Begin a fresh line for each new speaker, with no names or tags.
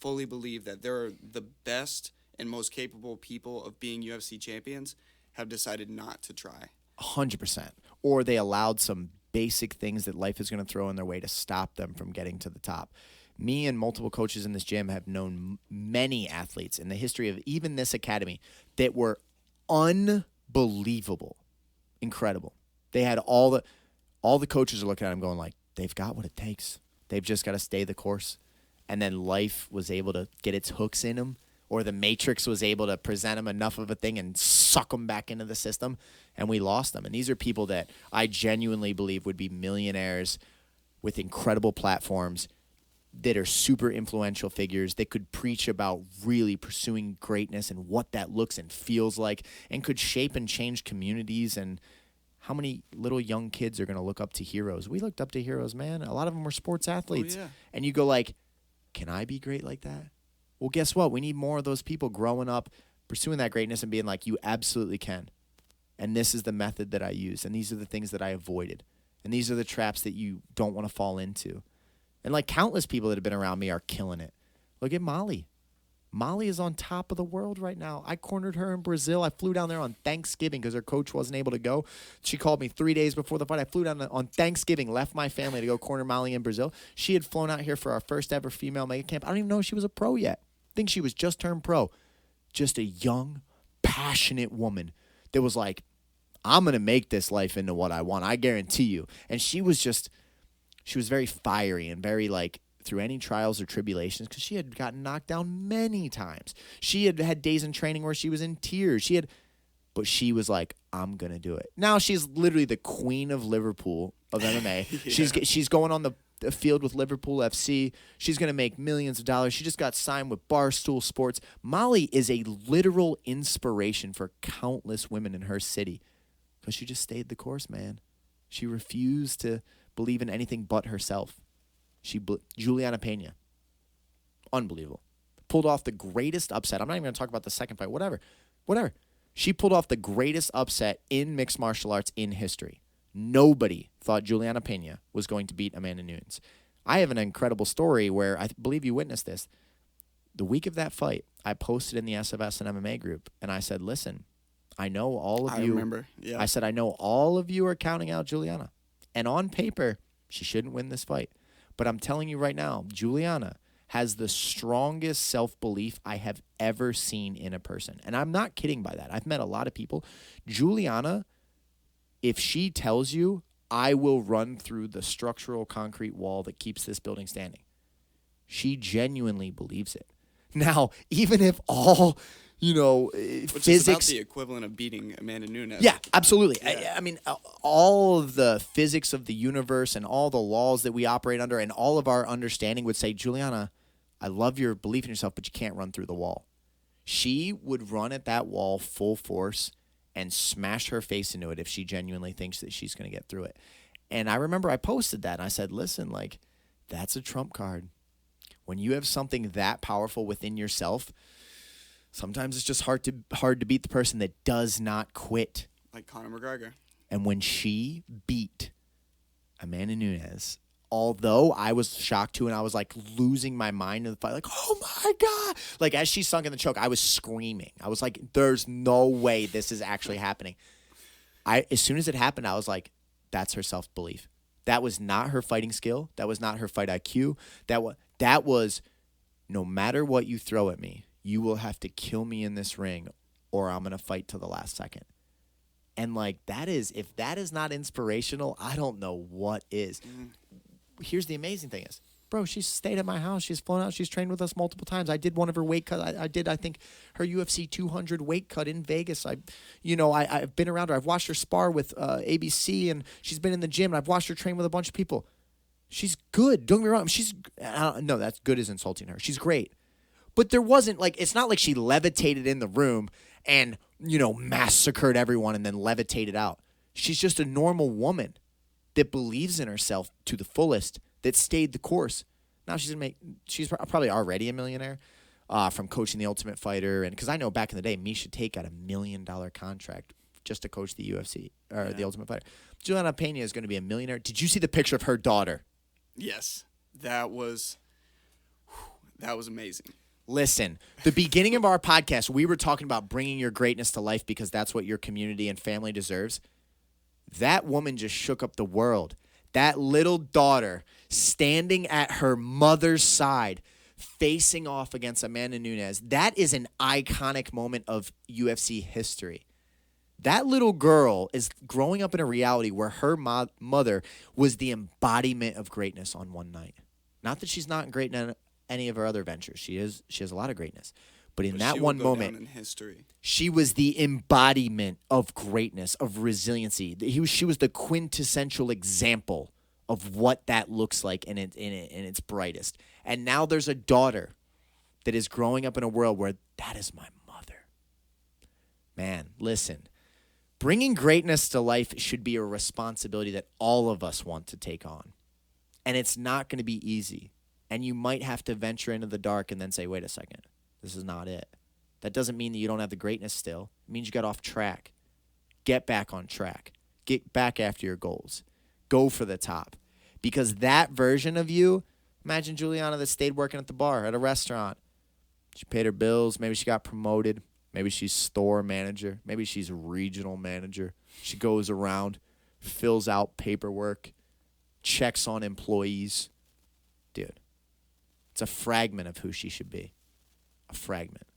fully believe that there are the best and most capable people of being UFC champions have decided not to try.
100%. Or they allowed some basic things that life is going to throw in their way to stop them from getting to the top. Me and multiple coaches in this gym have known many athletes in the history of even this academy that were unbelievable, incredible. They had all the coaches are looking at them going like, they've got what it takes. They've just got to stay the course. And then life was able to get its hooks in them, or the Matrix was able to present them enough of a thing and suck them back into the system, and we lost them. And these are people that I genuinely believe would be millionaires with incredible platforms that are super influential figures that could preach about really pursuing greatness and what that looks and feels like, and could shape and change communities. And how many little young kids are going to look up to heroes? We looked up to heroes, man. A lot of them were sports athletes.
Oh, yeah.
And you go like, can I be great like that? Well, guess what? We need more of those people growing up, pursuing that greatness and being like, you absolutely can. And this is the method that I use. And these are the things that I avoided. And these are the traps that you don't want to fall into. And like countless people that have been around me are killing it. Look at Molly. Molly is on top of the world right now. I cornered her in Brazil. I flew down there on Thanksgiving because her coach wasn't able to go. She called me 3 days before the fight. I flew down on Thanksgiving, left my family to go corner Molly in Brazil. She had flown out here for our first ever female mega camp. I don't even know if she was a pro yet. I think she was just turned pro. Just a young, passionate woman that was like, I'm going to make this life into what I want. I guarantee you. And she was very fiery and very like, through any trials or tribulations, because she had gotten knocked down many times. She had had days in training where she was in tears. But she was like, I'm going to do it. Now she's literally the queen of Liverpool of MMA. Yeah. She's going on the field with Liverpool FC. She's going to make millions of dollars. She just got signed with Barstool Sports. Molly is a literal inspiration for countless women in her city because she just stayed the course, man. She refused to believe in anything but herself. Juliana Pena, unbelievable. Pulled off the greatest upset. I'm not even going to talk about the second fight. Whatever. She pulled off the greatest upset in mixed martial arts in history. Nobody thought Juliana Pena was going to beat Amanda Nunes. I have an incredible story where I believe you witnessed this. The week of that fight, I posted in the SFS and MMA group, and I said, listen, I know all of you.
I remember, yeah.
I said, I know all of you are counting out Juliana. And on paper, she shouldn't win this fight. But I'm telling you right now, Juliana has the strongest self-belief I have ever seen in a person. And I'm not kidding by that. I've met a lot of people. Juliana, if she tells you, I will run through the structural concrete wall that keeps this building standing, she genuinely believes it. Now, even if all,
Which
physics
is about the equivalent of beating Amanda Nunes.
Yeah, absolutely.
Yeah.
I mean, all of the physics of the universe and all the laws that we operate under and all of our understanding would say, Juliana, I love your belief in yourself, but you can't run through the wall. She would run at that wall full force and smash her face into it if she genuinely thinks that she's going to get through it. And I remember I posted that and I said, listen, like, that's a trump card. When you have something that powerful within yourself, sometimes it's just hard to beat the person that does not quit.
Like Conor McGregor.
And when she beat Amanda Nunes, although I was shocked too, and I was like losing my mind in the fight, like, oh my God. Like as she sunk in the choke, I was screaming. I was like, there's no way this is actually happening. As soon as it happened, I was like, that's her self-belief. That was not her fighting skill. That was not her fight IQ. That was no matter what you throw at me, you will have to kill me in this ring or I'm going to fight to the last second. And like if that is not inspirational, I don't know what is. Here's the amazing thing is, bro, she's stayed at my house. She's flown out. She's trained with us multiple times. I did one of her weight cuts. I think, her UFC 200 weight cut in Vegas. I've been around her. I've watched her spar with ABC, and she's been in the gym, and I've watched her train with a bunch of people. She's good. Don't get me wrong. No, that's good is insulting her. She's great. But there wasn't, it's not like she levitated in the room and, massacred everyone and then levitated out. She's just a normal woman that believes in herself to the fullest, that stayed the course. Now she's probably already a millionaire from coaching The Ultimate Fighter. And because I know back in the day, Miesha Tate got $1 million contract just to coach the UFC or The Ultimate Fighter. Juliana Pena is going to be a millionaire. Did you see the picture of her daughter?
Yes. That was That was amazing.
Listen, the beginning of our podcast, we were talking about bringing your greatness to life because that's what your community and family deserves. That woman just shook up the world. That little daughter standing at her mother's side, facing off against Amanda Nunes. That is an iconic moment of UFC history. That little girl is growing up in a reality where her mother was the embodiment of greatness on one night. Not that she's not great in any of her other ventures. She has a lot of greatness. But in that one moment,
in history.
She was the embodiment of greatness, of resiliency. She was the quintessential example of what that looks like in its brightest. And now there's a daughter that is growing up in a world where that is my mother. Man, listen. Bringing greatness to life should be a responsibility that all of us want to take on. And it's not going to be easy. And you might have to venture into the dark and then say, wait a second, this is not it. That doesn't mean that you don't have the greatness still. It means you got off track. Get back on track. Get back after your goals. Go for the top. Because that version of you, imagine Juliana that stayed working at the bar at a restaurant. She paid her bills. Maybe she got promoted. Maybe she's store manager. Maybe she's regional manager. She goes around, fills out paperwork, checks on employees. Dude, it's a fragment of who she should be. A fragment.